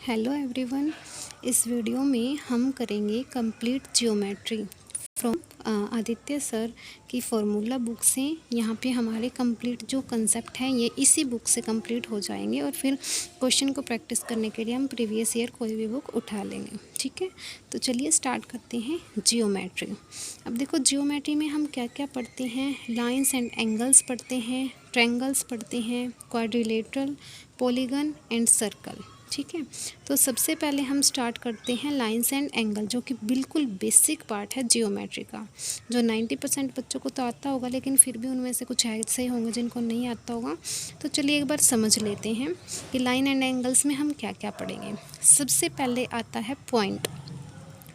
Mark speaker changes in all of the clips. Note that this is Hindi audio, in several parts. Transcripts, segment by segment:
Speaker 1: Hello everyone. इस वीडियो में हम करेंगे complete geometry from Aditya sir की फॉर्मूला बुक से। यहाँ पे हमारे कंप्लीट जो कंसेप्ट हैं ये इसी बुक से कंप्लीट हो जाएंगे और फिर क्वेश्चन को प्रैक्टिस करने के लिए हम प्रीवियस ईयर कोई भी बुक उठा लेंगे। ठीक है, तो चलिए स्टार्ट करते हैं जियोमेट्री। अब देखो जियोमेट्री में हम क्या क्या पढ़ते हैं। लाइंस एंड एंगल्स पढ़ते हैं, ट्रायंगल्स पढ़ते हैं, क्वाड्रिलेटरल, पॉलीगन एंड सर्कल। ठीक है, तो सबसे पहले हम स्टार्ट करते हैं लाइंस एंड एंगल, जो कि बिल्कुल बेसिक पार्ट है जियोमेट्री का, जो 90% बच्चों को तो आता होगा, लेकिन फिर भी उनमें से कुछ ऐसे होंगे जिनको नहीं आता होगा। तो चलिए एक बार समझ लेते हैं कि लाइन एंड एंगल्स में हम क्या क्या पढ़ेंगे। सबसे पहले आता है पॉइंट।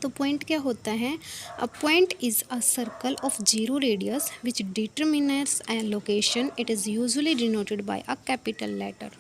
Speaker 1: तो पॉइंट क्या होता है? A point is a circle of zero radius which determiners a location. It is usually denoted by a capital letter.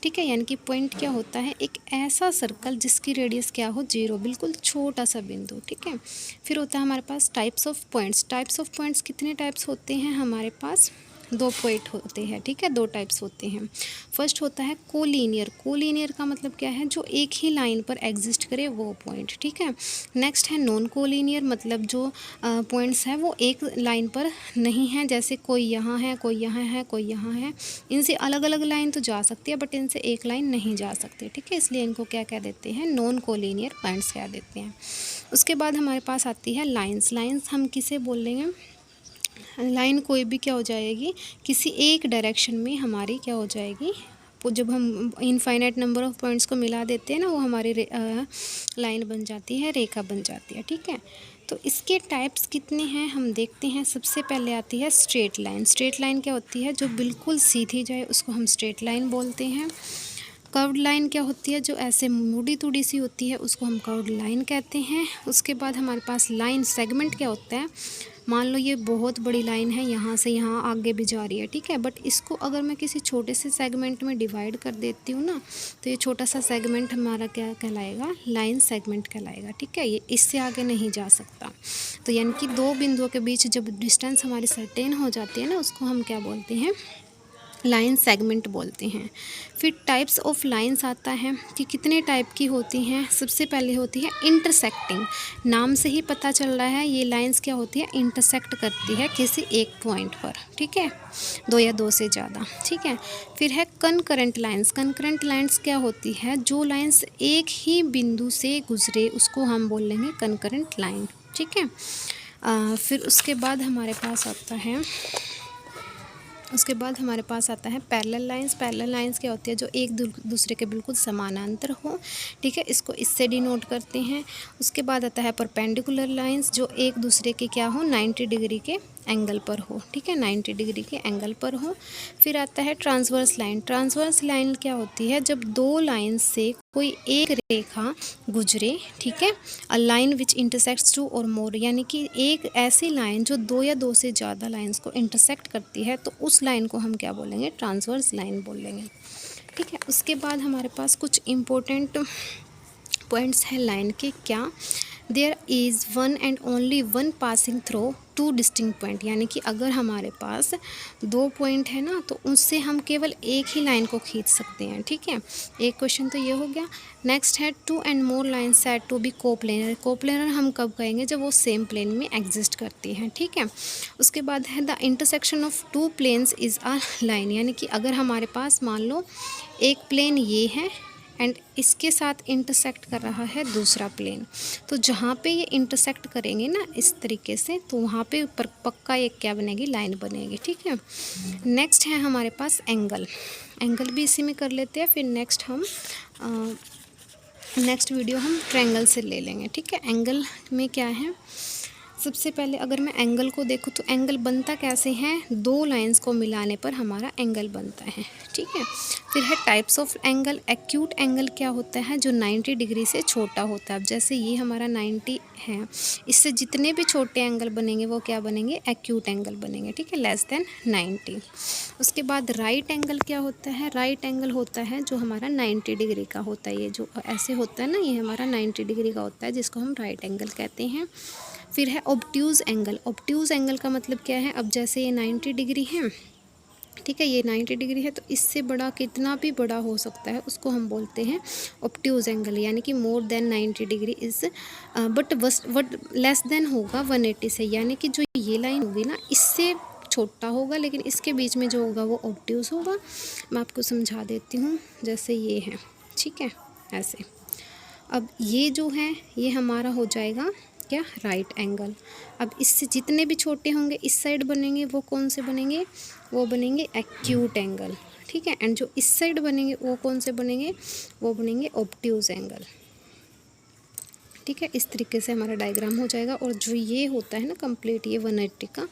Speaker 1: ठीक है, यानी कि पॉइंट क्या होता है? एक ऐसा सर्कल जिसकी रेडियस क्या हो? जीरो, बिल्कुल छोटा सा बिंदु। ठीक है, फिर होता है हमारे पास types of points. Types of points कितने टाइप्स होते हैं हमारे पास? दो पॉइंट होते हैं। ठीक है, दो टाइप्स होते हैं। फर्स्ट होता है कोलिनियर। कोलिनियर का मतलब क्या है? जो एक ही लाइन पर एग्जिस्ट करे वो पॉइंट। ठीक है, नेक्स्ट है नॉन कोलिनियर, मतलब जो पॉइंट्स हैं वो एक लाइन पर नहीं है, जैसे कोई यहाँ है, कोई यहाँ है, कोई यहाँ है। इनसे अलग अलग लाइन तो जा सकती है, बट इनसे एक लाइन नहीं जा सकती। ठीक है, इसलिए इनको क्या कह देते हैं? नॉन कोलिनियर पॉइंट्स कह देते हैं। उसके बाद हमारे पास आती है लाइंस। लाइंस हम किसे बोल लेंगे? लाइन कोई भी क्या हो जाएगी? किसी एक डायरेक्शन में हमारी क्या हो जाएगी? वो जब हम इनफाइनाइट नंबर ऑफ पॉइंट्स को मिला देते हैं ना, वो हमारी लाइन बन जाती है, रेखा बन जाती है। ठीक है, तो इसके टाइप्स कितने हैं हम देखते हैं। सबसे पहले आती है स्ट्रेट लाइन। स्ट्रेट लाइन क्या होती है? जो बिल्कुल सीधी जाए उसको हम स्ट्रेट लाइन बोलते हैं। कर्व्ड लाइन क्या होती है? जो ऐसे मुड़ी तुड़ी सी होती है उसको हम कर्व्ड लाइन कहते हैं। उसके बाद हमारे पास लाइन सेगमेंट क्या होता है? मान लो ये बहुत बड़ी लाइन है, यहाँ से यहाँ आगे भी जा रही है। ठीक है, बट इसको अगर मैं किसी छोटे से सेगमेंट में डिवाइड कर देती हूँ ना, तो ये छोटा सा सेगमेंट हमारा क्या कहलाएगा? लाइन सेगमेंट कहलाएगा। ठीक है, ये इससे आगे नहीं जा सकता। तो यानी कि दो बिंदुओं के बीच जब डिस्टेंस हमारी सर्टेन हो जाती है ना, उसको हम क्या बोलते हैं? लाइन सेगमेंट बोलते हैं। फिर टाइप्स ऑफ लाइंस आता है कि कितने टाइप की होती हैं। सबसे पहले होती है इंटरसेक्टिंग। नाम से ही पता चल रहा है ये लाइंस क्या होती है? इंटरसेक्ट करती है किसी एक पॉइंट पर। ठीक है, दो या दो से ज़्यादा। ठीक है, फिर है कनकरेंट लाइंस। कनकरेंट लाइंस क्या होती है? जो लाइंस एक ही बिंदु से गुजरे उसको हम बोल लेंगे कनकरेंट लाइन। ठीक है, फिर उसके बाद हमारे पास आता है पैरेलल लाइंस। पैरेलल लाइंस क्या होती है? जो एक दूसरे के बिल्कुल समानांतर हो। ठीक है, इसको इससे डिनोट करते हैं। उसके बाद आता है परपेंडिकुलर लाइंस, जो एक दूसरे के क्या हो? 90 डिग्री के एंगल पर हो। ठीक है, 90 डिग्री के एंगल पर हो। फिर आता है ट्रांसवर्स लाइन। ट्रांसवर्स लाइन क्या होती है? जब दो लाइन से कोई एक रेखा गुजरे। ठीक है, a line which intersects two और मोर, यानी कि एक ऐसी लाइन जो दो या दो से ज़्यादा लाइंस को इंटरसेक्ट करती है, तो उस लाइन को हम क्या बोलेंगे? ट्रांसवर्स लाइन बोलेंगे। ठीक है, उसके बाद हमारे पास कुछ इम्पोर्टेंट पॉइंट्स हैं लाइन के। क्या? There is one and only one passing through two distinct point, यानी कि अगर हमारे पास दो पॉइंट है ना, तो उससे हम केवल एक ही लाइन को खींच सकते हैं। ठीक है, एक क्वेश्चन तो ये हो गया। नेक्स्ट है two and more line said to be coplanar. Coplanar हम कब कहेंगे? जब वो सेम प्लेन में एग्जिस्ट करती हैं। ठीक है, उसके बाद है the intersection of two planes is a line, यानी कि अगर हमारे पास मान लो एक प्लेन ये है एंड इसके साथ इंटरसेक्ट कर रहा है दूसरा प्लेन, तो जहाँ पे ये इंटरसेक्ट करेंगे ना इस तरीके से, तो वहाँ पे पक्का एक क्या बनेगी? लाइन बनेगी। ठीक है, नेक्स्ट है हमारे पास एंगल। एंगल भी इसी में कर लेते हैं। फिर नेक्स्ट वीडियो हम ट्रायंगल से ले लेंगे। ठीक है, एंगल में क्या है? सबसे पहले अगर मैं एंगल को देखूँ तो एंगल बनता कैसे है? दो लाइंस को मिलाने पर हमारा एंगल बनता है। ठीक है, फिर है types of angle. Acute angle क्या होता है? जो 90 डिग्री से छोटा होता है। अब जैसे ये हमारा 90 है, इससे जितने भी छोटे एंगल बनेंगे वो क्या बनेंगे? एक्यूट एंगल बनेंगे। ठीक है, लेस देन 90। उसके बाद राइट एंगल क्या होता है? राइट एंगल होता है जो हमारा 90 डिग्री का होता है। ये जो ऐसे होता है ना, ये हमारा 90 डिग्री का होता है, जिसको हम राइट एंगल कहते हैं। फिर है ऑब्ट्यूज़ एंगल। ऑब्ट्यूज़ एंगल का मतलब क्या है? अब जैसे ये 90 डिग्री है, ठीक है। ये 90 डिग्री है, तो इससे बड़ा कितना भी बड़ा हो सकता है उसको हम बोलते हैं ऑब्ट्यूज एंगल, यानी कि more than 90 degree is but what less than होगा 180 से, यानी कि जो ये लाइन होगी ना इससे छोटा होगा, लेकिन इसके बीच में जो होगा वो ऑब्ट्यूज होगा। मैं आपको समझा देती हूँ, जैसे ये है, ठीक है, ऐसे। अब ये जो है ये हमारा हो जाएगा क्या, राइट एंगल। अब इससे जितने भी छोटे होंगे इस साइड बनेंगे वो कौन से बनेंगे, वो बनेंगे एक्यूट एंगल, ठीक है। एंड जो इस साइड बनेंगे वो कौन से बनेंगे, वो बनेंगे ऑब्ट्यूज एंगल, ठीक है। इस तरीके से हमारा डायग्राम हो जाएगा। और जो ये होता है ना कंप्लीट, ये 180 का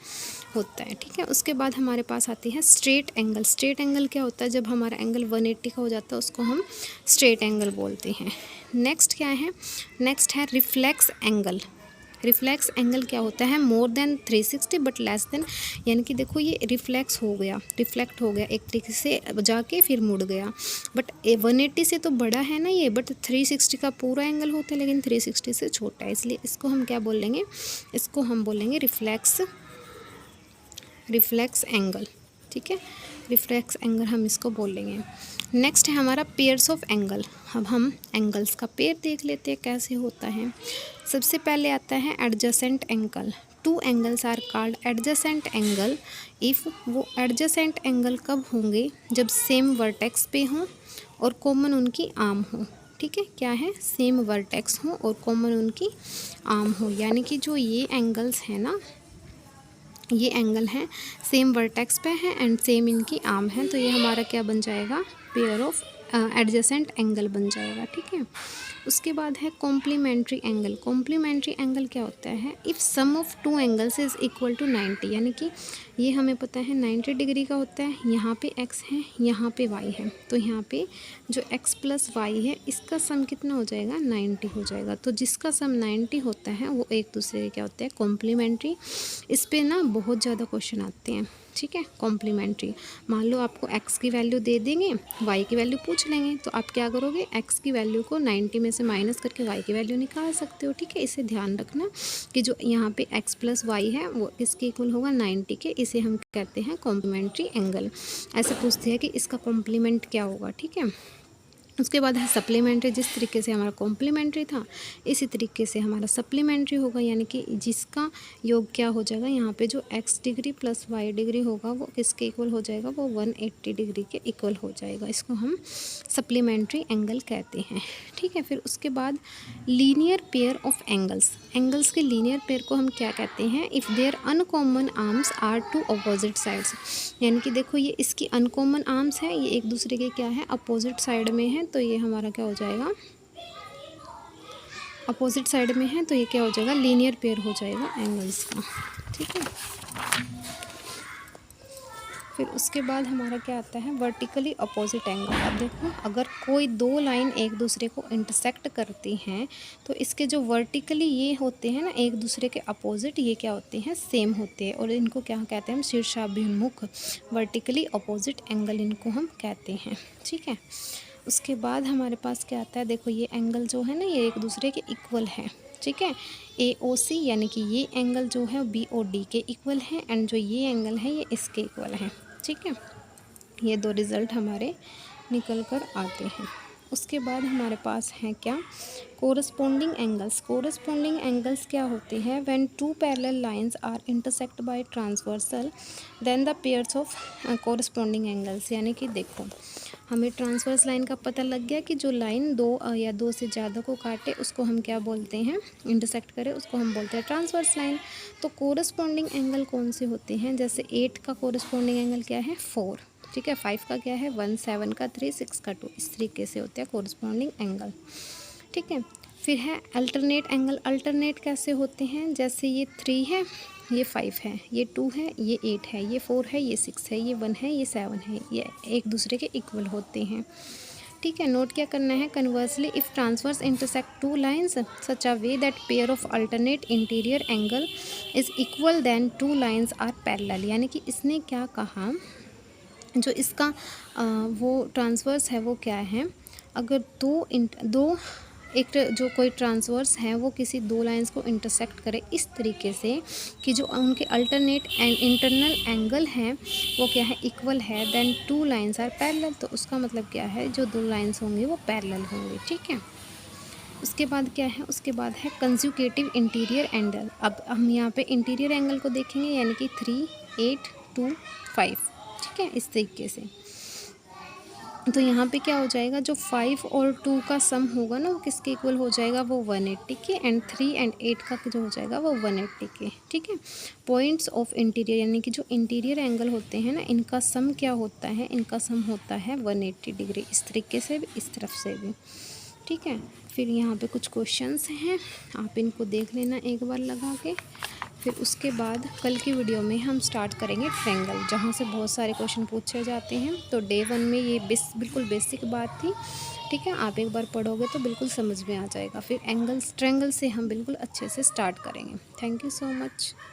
Speaker 1: होता है, ठीक है। उसके बाद हमारे पास आती है स्ट्रेट एंगल। स्ट्रेट एंगल क्या होता है, जब हमारा एंगल 180 का हो जाता है उसको हम स्ट्रेट एंगल बोलते हैं। नेक्स्ट क्या है, नेक्स्ट है रिफ्लेक्स एंगल। रिफ्लेक्स एंगल क्या होता है, more than 360 but less than, यानी कि देखो ये रिफ्लेक्स हो गया, रिफ्लेक्ट हो गया एक तरीके से जाके फिर मुड़ गया, बट 180 से तो बड़ा है ना ये, बट 360 का पूरा एंगल होता है लेकिन 360 से छोटा है, इसलिए इसको हम क्या बोलेंगे, इसको हम बोलेंगे रिफ्लेक्स एंगल, ठीक है। रिफ्लेक्स एंगल हम इसको बोलेंगे। नेक्स्ट है हमारा पेयर्स ऑफ एंगल। अब हम एंगल्स का पेयर देख लेते हैं कैसे होता है। सबसे पहले आता है adjacent angle. Two angles are called adjacent angle if, वो एडजेसेंट एंगल कब होंगे, जब सेम वर्टेक्स पे हों और कॉमन उनकी आर्म हो, ठीक है। क्या है, सेम वर्टेक्स हो और कॉमन उनकी आर्म हो, यानी कि जो ये एंगल्स हैं ना, ये एंगल हैं सेम वर्टेक्स पे है एंड सेम इनकी आर्म है, तो ये हमारा क्या बन जाएगा, पेयर ऑफ एडजेसेंट एंगल बन जाएगा, ठीक है। उसके बाद है कॉम्प्लीमेंट्री एंगल। कॉम्प्लीमेंट्री एंगल क्या होता है, if sum of two angles is equal to 90, यानी कि ये हमें पता है 90 डिग्री का होता है, यहाँ पे x है, यहाँ पे y है, तो यहाँ पे जो x प्लस वाई है इसका सम कितना हो जाएगा, 90 हो जाएगा। तो जिसका सम 90 होता है वो एक दूसरे के क्या होते हैं, कॉम्प्लीमेंट्री। इस पे ना बहुत ज़्यादा क्वेश्चन आते हैं, ठीक है। कॉम्प्लीमेंट्री, मान लो आपको x की वैल्यू दे देंगे, y की वैल्यू पूछ लेंगे, तो आप क्या करोगे, x की वैल्यू को 90 में से माइनस करके y की वैल्यू निकाल सकते हो, ठीक है। इसे ध्यान रखना कि जो यहाँ पे x प्लस वाई है वो इसके इक्वल होगा 90 के, इसे हम कहते हैं कॉम्प्लीमेंट्री एंगल। ऐसे पूछते हैं कि इसका कॉम्प्लीमेंट क्या होगा, ठीक है। उसके बाद है सप्लीमेंट्री। जिस तरीके से हमारा कॉम्प्लीमेंट्री था इसी तरीके से हमारा सप्लीमेंट्री होगा, यानी कि जिसका योग क्या हो जाएगा, यहाँ पे जो x degree plus y degree होगा वो किसके इक्वल हो जाएगा, वो 180 डिग्री के इक्वल हो जाएगा। इसको हम सप्लीमेंट्री एंगल कहते हैं, ठीक है। फिर उसके बाद linear pair of angles. Angles के लीनियर पेयर को हम क्या कहते हैं, if their uncommon arms are two opposite sides, यानी कि देखो ये इसकी अनकॉमन आर्म्स है, ये एक दूसरे के क्या है, अपोजिट साइड में है, तो ये हमारा क्या हो जाएगा, अपोजिट साइड में है, तो ये क्या हो जाएगा, लीनियर पेयर हो जाएगा एंगल्स का, ठीक है। फिर उसके बाद हमारा क्या आता है, वर्टिकली अपोजिट एंगल। अब देखो अगर कोई दो लाइन एक दूसरे को इंटरसेक्ट करती हैं तो इसके जो वर्टिकली ये होते हैं ना एक दूसरे के अपोजिट, ये क्या होते हैं, सेम होते हैं, और इनको क्या कहते हैं हम, शीर्षाभिमुख वर्टिकली अपोजिट एंगल इनको हम कहते हैं, ठीक है। उसके बाद हमारे पास क्या आता है, देखो ये एंगल जो है ना ये एक दूसरे के इक्वल है, ठीक है। AOC यानी कि ये एंगल जो है BOD के इक्वल है, एंड जो ये एंगल है ये इसके इक्वल है, ठीक है। ये दो रिज़ल्ट हमारे निकल कर आते हैं। उसके बाद हमारे पास है क्या, कोरस्पोंडिंग एंगल्स। कोरस्पोंडिंग एंगल्स क्या होते हैं, when two parallel lines are intersect by transversal then the pairs of corresponding angles, यानी कि देखो हमें ट्रांसवर्स लाइन का पता लग गया कि जो लाइन दो या दो से ज़्यादा को काटे उसको हम क्या बोलते हैं, इंटरसेक्ट करे उसको हम बोलते हैं ट्रांसवर्स लाइन। तो कोरस्पोंडिंग एंगल कौन से होते हैं, जैसे 8 का कोरस्पोंडिंग एंगल क्या है, 4, ठीक है। 5 का क्या है, 1, 7 का 3, 6 का 2, इस तरीके से होते हैं कोरस्पोंडिंग एंगल, ठीक है। फिर है अल्टरनेट एंगल। अल्टरनेट कैसे होते हैं, जैसे ये 3 है, ये 5 है, ये 2 है, ये 8 है, ये 4 है, ये 6 है, ये 1 है, ये 7 है, ये एक दूसरे के इक्वल होते हैं, ठीक है। नोट क्या करना है, conversely if transverse intersect two lines such a way that pair of alternate interior angle is equal then two lines are parallel, यानी कि इसने क्या कहा, जो इसका वो ट्रांसवर्स है वो क्या है, अगर दो एक जो कोई ट्रांसवर्स है वो किसी दो लाइंस को इंटरसेक्ट करे इस तरीके से कि जो उनके अल्टरनेट एंड इंटरनल एंगल हैं वो क्या है, इक्वल है, then two lines are parallel. तो उसका मतलब क्या है, जो दो लाइंस होंगे वो पैरेलल होंगे, ठीक है। उसके बाद क्या है, उसके बाद है कंज्यूगेटिव इंटीरियर एंगल। अब हम यहाँ पे इंटीरियर एंगल को देखेंगे, यानी कि 3, 8, 2, 5, ठीक है, इस तरीके से। तो यहाँ पे क्या हो जाएगा, जो 5 और 2 का सम होगा ना वो किसके इक्वल हो जाएगा, वो 180 के, एंड 3 एंड 8 का जो हो जाएगा वो 180 के, ठीक है। पॉइंट्स ऑफ इंटीरियर, यानी कि जो इंटीरियर एंगल होते हैं ना, इनका सम क्या होता है, इनका सम होता है 180 डिग्री, इस तरीके से भी इस तरफ से भी, ठीक है। फिर यहाँ पे कुछ क्वेश्चंस हैं, आप इनको देख लेना एक बार लगा के। फिर उसके बाद कल की वीडियो में हम स्टार्ट करेंगे ट्रायंगल, जहाँ से बहुत सारे क्वेश्चन पूछे जाते हैं। तो डे 1 में ये बिल्कुल बेसिक बात थी, ठीक है। आप एक बार पढ़ोगे तो बिल्कुल समझ में आ जाएगा। फिर एंगल्स ट्रायंगल से हम बिल्कुल अच्छे से स्टार्ट करेंगे। Thank you so much.